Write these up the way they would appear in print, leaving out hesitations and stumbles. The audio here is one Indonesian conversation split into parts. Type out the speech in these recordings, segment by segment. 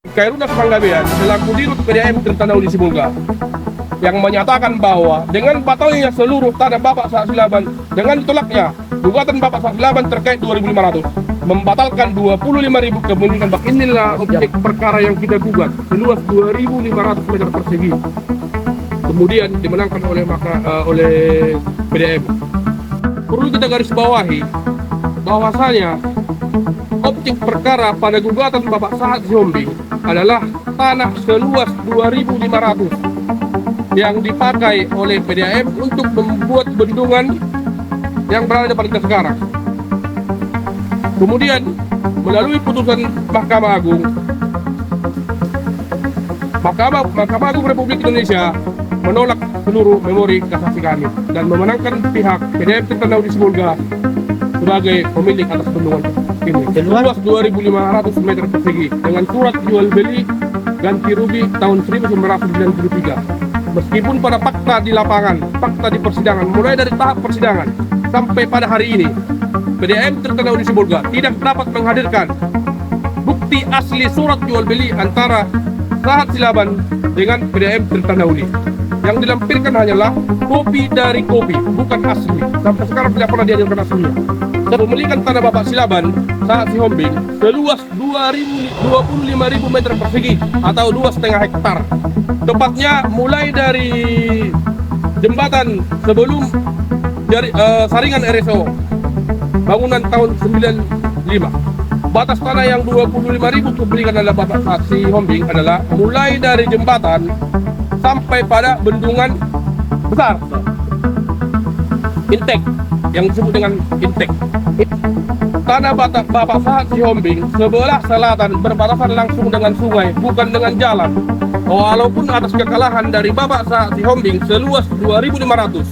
Khairunas Panggabean selaku Dirut PDAM Tirtanahuli Sibolga yang menyatakan bahwa dengan batalnya seluruh tanah Bapak Sahat Silaban dengan ditolaknya gugatan Bapak Sahat Silaban terkait 2.500 membatalkan 25.000 kepemilikan bak. Inilah objek perkara yang kita gugat seluas 2.500 meter persegi, kemudian dimenangkan oleh PDAM. Perlu kita garis bawahi bahwasanya objek perkara pada gugatan Bapak Sahat Sihombing adalah tanah seluas 2.500 yang dipakai oleh PDAM untuk membuat bendungan yang berada depan kita sekarang. Kemudian melalui putusan Mahkamah Agung, Mahkamah Agung Republik Indonesia menolak seluruh memori kasasi kami dan memenangkan pihak PDAM Tirtanahuli Sibolga sebagai pemilik atas bendungan ini seluas 2.500 meter persegi dengan surat jual beli ganti rugi tahun 1993. Meskipun pada fakta di lapangan, fakta di persidangan, mulai dari tahap persidangan sampai pada hari ini, PDAM Tirtanahuli Sibolga tidak dapat menghadirkan bukti asli surat jual beli antara Sahat Silaban dengan PDAM Tirtanahuli. Yang dilampirkan hanyalah kopi dari kopi, bukan asli. Sampai sekarang tidak pernah dihadirkan aslinya. Pemilikan tanah Bapak Silaban Sahat Sihombing seluas 25.000 meter persegi atau 2,5 hektar. Tepatnya mulai dari jembatan sebelum dari saringan RSO bangunan tahun 95. Batas tanah yang 25.000 diberikan oleh Bapak Sahat Sihombing adalah mulai dari jembatan sampai pada bendungan besar Intek yang disebut dengan Intek. Tanah Bapak Sahat Sihombing sebelah selatan berbatasan langsung dengan sungai, bukan dengan jalan. Walaupun atas kekalahan dari Bapak Sahat Sihombing seluas 2.500,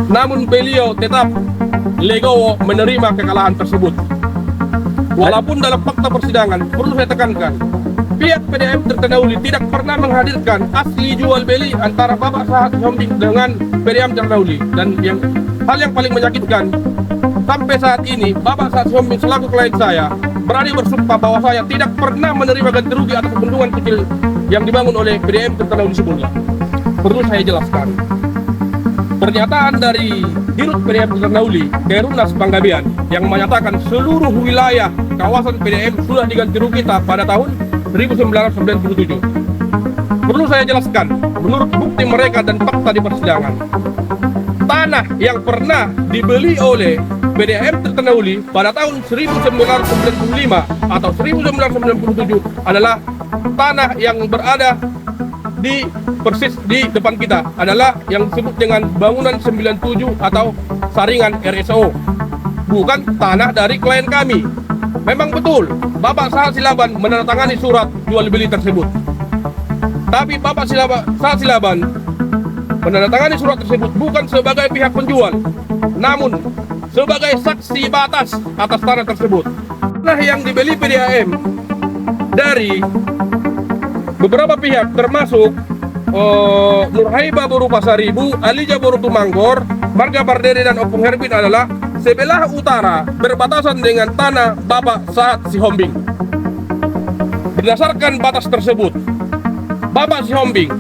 namun beliau tetap legowo menerima kekalahan tersebut. Walaupun dalam fakta persidangan perlu saya tekankan, pihak PDAM Tirtanahuli tidak pernah menghadirkan asli jual beli antara Bapak Sahat Sihombing dengan PDAM Tirtanahuli. Dan hal yang paling menyakitkan, sampai saat ini Bapak Sahat Sihombing selaku klien saya berani bersumpah bahwa saya tidak pernah menerima ganti rugi atas bendungan kecil yang dibangun oleh PDAM Tirtanahuli Sibolga. Perlu saya jelaskan, pernyataan dari Dirut PDAM Tirtanahuli Khairunas Panggabean yang menyatakan seluruh wilayah kawasan PDAM sudah diganti rugi pada tahun 1997. Perlu saya jelaskan, menurut bukti mereka dan fakta di persidangan, tanah yang pernah dibeli oleh PDAM Tirtanahuli pada tahun 1995 atau 1997 adalah tanah yang berada di persis di depan kita, adalah yang disebut dengan bangunan 97 atau saringan RSO, bukan tanah dari klien kami. Memang betul Bapak Sahat Silaban menandatangani surat jual beli tersebut, tapi Bapak Sahat Silaban menandatangani surat tersebut bukan sebagai pihak penjual, namun sebagai saksi batas atas tanah tersebut. Tanah yang dibeli PDAM dari beberapa pihak termasuk Nurhaiba Boru Pasaribu, Alija Boru Tumanggor, Marga Bardere dan Opung Herbin adalah sebelah utara berbatasan dengan tanah Bapak Sahat Sihombing. Berdasarkan batas tersebut, Bapak Sihombing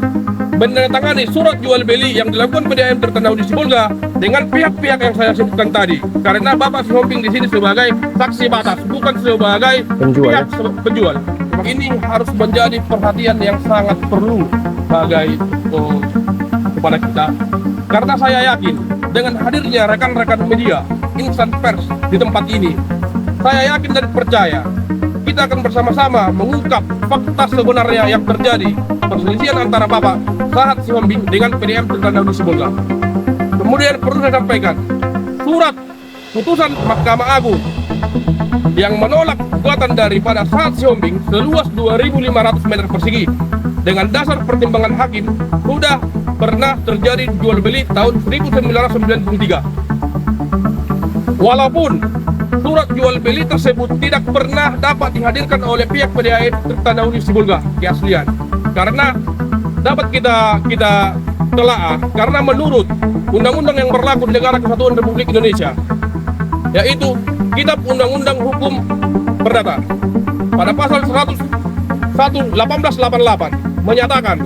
menandatangani surat jual beli yang dilakukan PDAM Tirtanahuli Sibolga dengan pihak-pihak yang saya sebutkan tadi. Karena Bapak Sihombing di sini sebagai saksi batas, bukan sebagai pihak penjual. Ini harus menjadi perhatian yang sangat perlu bagi kepada kita. Karena saya yakin dengan hadirnya rekan-rekan media, insan pers di tempat ini, saya yakin dan percaya kita akan bersama-sama mengungkap fakta sebenarnya yang terjadi perselisihan antara Bapak Sahat Sihombing dengan PDAM Tirtanahuli Sibolga. Kemudian perlu saya sampaikan, surat putusan Mahkamah Agung yang menolak gugatan daripada Sahat Sihombing seluas 2.500 meter persegi dengan dasar pertimbangan hakim sudah pernah terjadi jual beli tahun 1993. Walaupun surat jual beli tersebut tidak pernah dapat dihadirkan oleh pihak PDAM Tirtanahuli Sibolga keaslian, karena dapat kita telaah karena menurut undang-undang yang berlaku di negara Kesatuan Republik Indonesia, yaitu Kitab Undang-Undang Hukum Perdata pada pasal 100 1888 menyatakan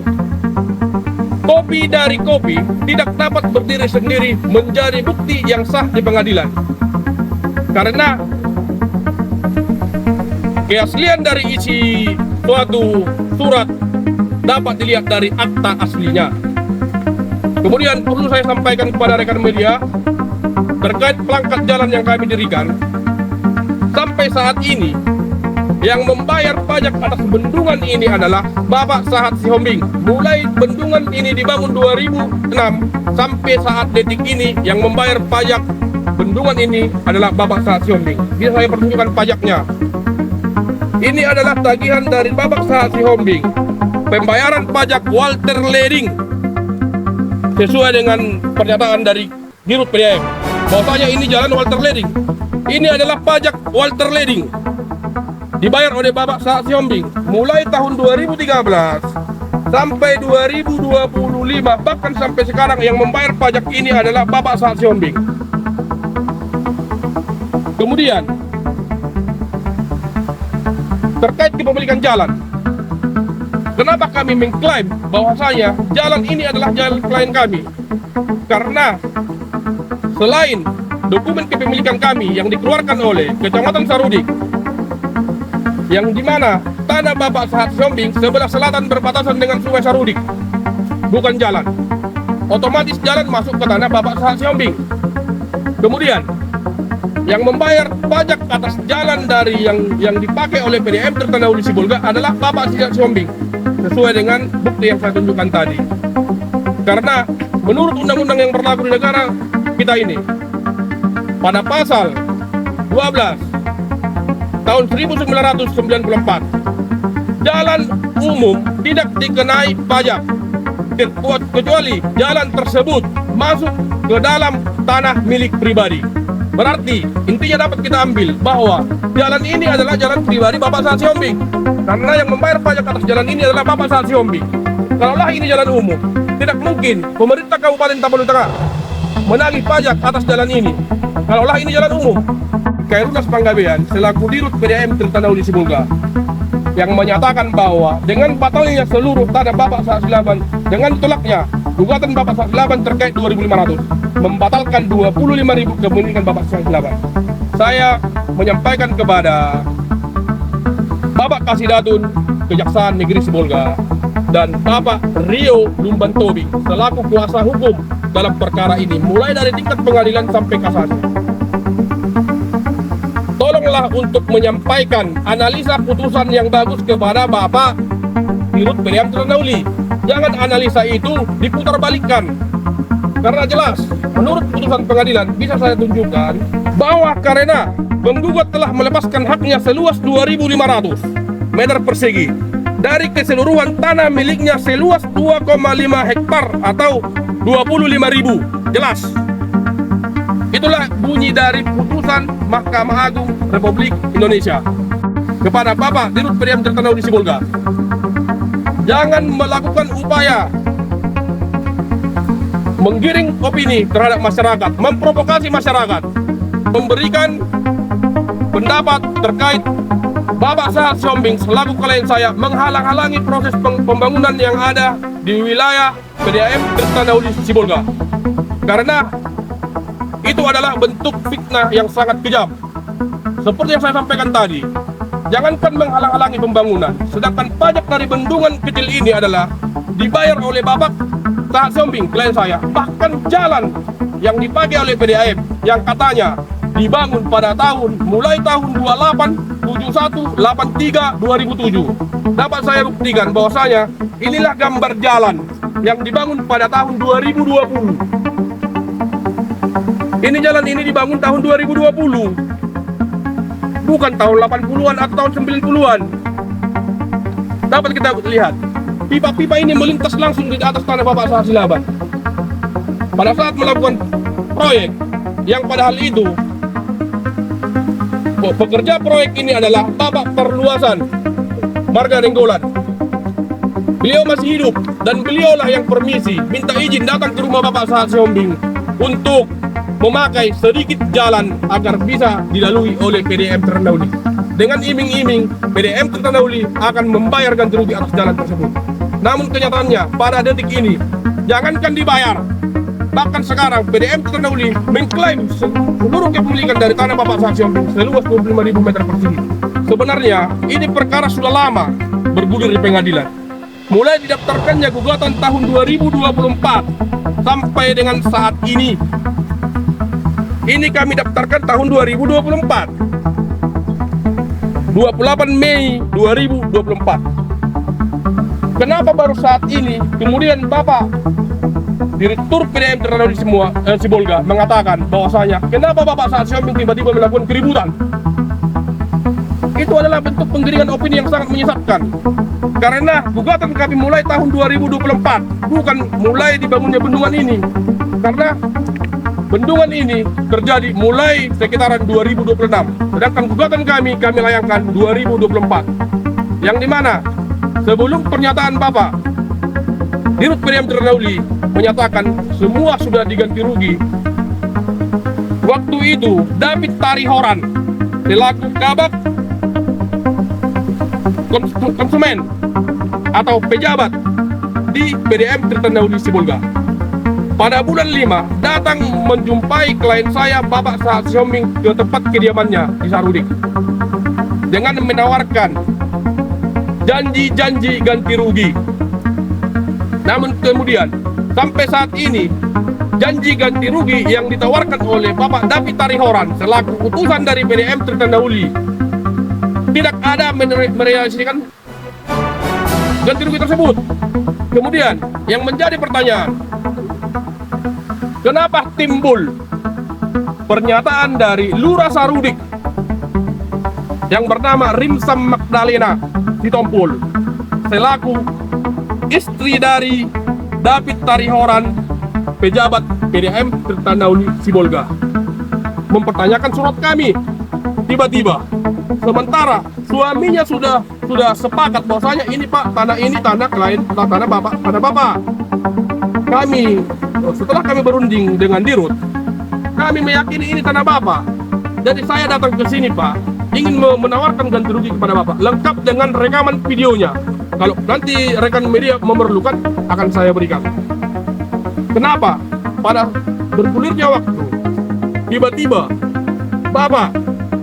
kopi dari kopi tidak dapat berdiri sendiri menjadi bukti yang sah di pengadilan. Karena keaslian dari isi suatu surat dapat dilihat dari akta aslinya. Kemudian perlu saya sampaikan kepada rekan media terkait pelangkat jalan yang kami dirikan. Sampai saat ini yang membayar pajak atas bendungan ini adalah Bapak Sahat Sihombing. Mulai bendungan ini dibangun 2006 sampai saat detik ini yang membayar pajak bendungan ini adalah Bapak Sahat Sihombing. Bisa saya pertunjukkan pajaknya. Ini adalah tagihan dari Bapak Sahat Sihombing. Pembayaran pajak Walter Leding sesuai dengan pernyataan dari Dirut PDAM bahwasanya ini jalan Walter Leding. Ini adalah pajak Walter Leding dibayar oleh Bapak Sahat Sihombing mulai tahun 2013 sampai 2025, bahkan sampai sekarang yang membayar pajak ini adalah Bapak Sahat Sihombing. Kemudian terkait kepemilikan jalan, kenapa kami mengklaim bahwasanya jalan ini adalah jalan klien kami? Karena selain dokumen kepemilikan kami yang dikeluarkan oleh Kecamatan Sarudik, yang dimana tanah Bapak Sahat Sihombing sebelah selatan berbatasan dengan Sungai Sarudik, bukan jalan, otomatis jalan masuk ke tanah Bapak Sahat Sihombing. Kemudian yang membayar pajak atas jalan dari yang dipakai oleh PDAM Tirtanahuli Sibolga adalah Bapak Sahat Sihombing sesuai dengan bukti yang saya tunjukkan tadi. Karena menurut undang-undang yang berlaku di negara kita ini, pada pasal 12 tahun 1994, jalan umum tidak dikenai pajak kecuali jalan tersebut masuk ke dalam tanah milik pribadi. Berarti intinya dapat kita ambil bahwa jalan ini adalah jalan pribadi Bapak Sahat Sihombing, karena yang membayar pajak atas jalan ini adalah Bapak Sahat Sihombing. Kalaulah ini jalan umum, tidak mungkin pemerintah Kabupaten Tapanuli Tengah menagih pajak atas jalan ini. Kalaulah ini jalan umum. Khairunas Panggabean selaku Dirut PDAM Tirtanahuli Sibolga yang menyatakan bahwa dengan batalnya seluruh tanah Bapak Sahat Silaban, dengan tolaknya gugatan Bapak Sahat Silaban terkait 2.500, membatalkan 25.000 kepemilikan Bapak Sahat Silaban, saya menyampaikan kepada Bapak Kasidatun Kejaksaan Negeri Sibolga dan Bapak Rio Lumban Tobing selaku kuasa hukum dalam perkara ini mulai dari tingkat pengadilan sampai kasasi, tolonglah untuk menyampaikan analisa putusan yang bagus kepada Bapak Dirut PDAM Tirtanahuli. Jangan analisa itu diputarbalikkan, karena jelas menurut putusan pengadilan bisa saya tunjukkan bahwa karena penggugat telah melepaskan haknya seluas 2.500 meter persegi dari keseluruhan tanah miliknya seluas 2,5 hektar atau 25.000. Jelas. Itulah bunyi dari putusan Mahkamah Agung Republik Indonesia kepada Bapak Dirut PDAM Tirtanahuli Sibolga. Jangan melakukan upaya menggiring opini terhadap masyarakat, memprovokasi masyarakat, memberikan pendapat terkait Bapak Sahat Sihombing selaku klien saya menghalang-halangi proses pembangunan yang ada di wilayah PDAM Tirtanahuli Sibolga. Karena itu adalah bentuk fitnah yang sangat kejam. Seperti yang saya sampaikan tadi, jangankan menghalang-halangi pembangunan, sedangkan pajak dari bendungan kecil ini adalah dibayar oleh Bapak Sahat Sihombing, klien saya. Bahkan jalan yang dipakai oleh PDAM yang katanya dibangun pada mulai tahun 28, 71, 83, 2007. Dapat saya buktikan bahwasanya inilah gambar jalan yang dibangun pada tahun 2020. Ini jalan ini dibangun tahun 2020. Bukan tahun 80-an atau tahun 90-an. Dapat kita lihat, pipa-pipa ini melintas langsung di atas tanah Bapak Sahat Silaban. Pada saat melakukan proyek yang padahal itu pekerja proyek ini adalah Bapak Perluasan Marga Nenggolan. Beliau masih hidup dan beliaulah yang permisi minta izin datang ke rumah Bapak Sahat Sihombing untuk memakai sedikit jalan agar bisa dilalui oleh PDAM Tirtanahuli. dengan iming-iming PDM Tirta Dauli akan membayar ganti rugi atas jalan tersebut. Namun kenyataannya pada detik ini, jangankan dibayar, bahkan sekarang PDM Tirta Dauli mengklaim seluruh kepemilikan dari tanah Bapak Sahat Siombing seluas 25.000 meter persegi. Sebenarnya ini perkara sudah lama bergulir di pengadilan. Mulai didaftarkannya gugatan tahun 2024 sampai dengan saat ini. Ini kami daftarkan tahun 2024. 28 Mei 2024. Kenapa baru saat ini kemudian Bapak Direktur PDM Tirta Dauli Sibolga mengatakan bahwasanya kenapa Bapak Sahat Siombing tiba-tiba melakukan keributan? Itu adalah bentuk penggiringan opini yang sangat menyesatkan. Karena gugatan kami mulai tahun 2024, bukan mulai dibangunnya bendungan ini. Karena bendungan ini terjadi mulai sekitaran 2026. Sedangkan gugatan kami layangkan 2024. Yang dimana sebelum pernyataan Bapak Dirut PDM Tirta Dauli menyatakan semua sudah diganti rugi. Waktu itu David Tarihoran selaku kabak konsumen atau pejabat di PDM Tirta Dauli Sibolga pada bulan 5 datang menjumpai klien saya Bapak Sahat Siombing ke tempat kediamannya di Sarudik dengan menawarkan janji-janji ganti rugi. Namun kemudian sampai saat ini janji ganti rugi yang ditawarkan oleh Bapak David Tarihoran selaku utusan dari PDM Tirta Dauli tidak ada merealisasikan ganti rugi tersebut. Kemudian yang menjadi pertanyaan, kenapa timbul pernyataan dari Lurah Sarudik yang bernama Rimsam Magdalena Sitompul selaku istri dari David Tarihoran, pejabat PDM Tirta Dauli Sibolga, mempertanyakan surat kami tiba-tiba, sementara suaminya sudah sepakat bahwasanya ini Pak, tanah ini tanah klien, tanah Bapak. Kami setelah kami berunding dengan Dirut, kami meyakini ini tanah Bapak. Jadi saya datang ke sini Pak, ingin menawarkan ganti rugi kepada Bapak, lengkap dengan rekaman videonya. Kalau nanti rekan media memerlukan, akan saya berikan. Kenapa? Pada bergulirnya waktu, tiba-tiba Bapak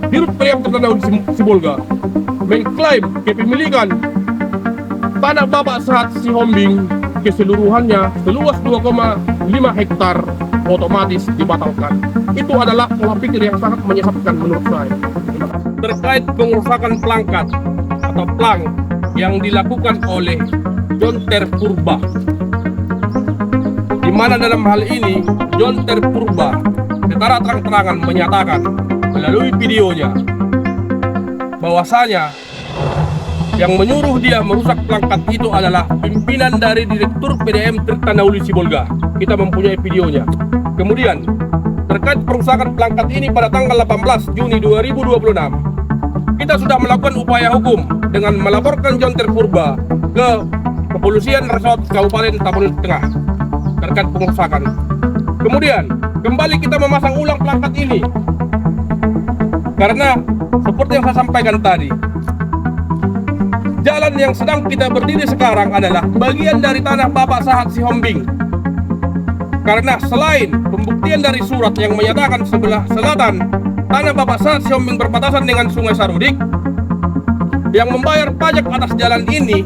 Dirut PDM Tirta Dauli Sibolga mengklaim kepemilikan tanah Bapak Sahat Siombing keseluruhannya seluas 2,5 hektar otomatis dibatalkan. Itu adalah pola pikir yang sangat menyesatkan menurut saya. Terkait pengerusakan pelangkat atau plang yang dilakukan oleh John Terpurba, di mana dalam hal ini John Terpurba secara terang-terangan menyatakan melalui videonya bahwasanya yang menyuruh dia merusak pelangkat itu adalah pimpinan dari Direktur PDM Tirta Dauli Sibolga. Kita mempunyai videonya. Kemudian terkait perusakan pelangkat ini pada tanggal 18 Juni 2026, kita sudah melakukan upaya hukum dengan melaporkan John Terpurba ke Kepolisian Resort Kabupaten Tapanuli Tengah terkait pengerusakan. Kemudian kembali kita memasang ulang pelangkat ini karena seperti yang saya sampaikan tadi, jalan yang sedang kita berdiri sekarang adalah bagian dari tanah Bapak Sahat Siombing. Karena selain pembuktian dari surat yang menyatakan sebelah selatan tanah Bapak Sahat Siombing berbatasan dengan Sungai Sarudik, yang membayar pajak atas jalan ini,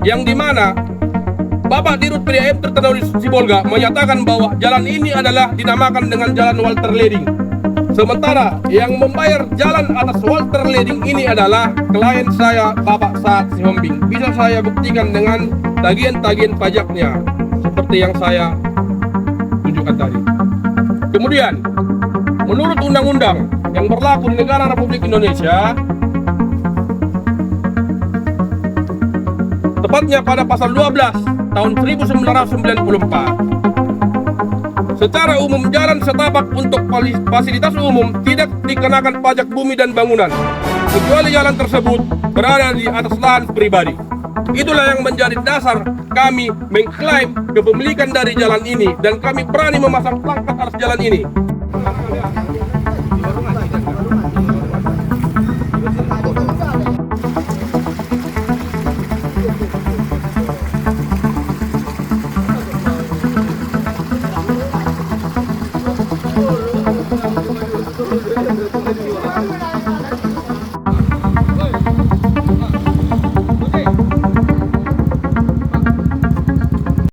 yang dimana Bapak Dirut PDM Tirta Dauli Sibolga menyatakan bahwa jalan ini adalah dinamakan dengan Jalan Walter Leding. Sementara yang membayar jalan atas Walter Leding ini adalah klien saya Bapak Sahat Siombing. Bisa saya buktikan dengan tagihan-tagihan pajaknya seperti yang saya tunjukkan tadi. Kemudian menurut undang-undang yang berlaku di negara Republik Indonesia, tepatnya pada pasal 12 tahun 1994, secara umum jalan setapak untuk fasilitas umum tidak dikenakan pajak bumi dan bangunan kecuali jalan tersebut berada di atas lahan pribadi. Itulah yang menjadi dasar kami mengklaim kepemilikan dari jalan ini dan kami berani memasang pelangkat atas jalan ini. YouTube.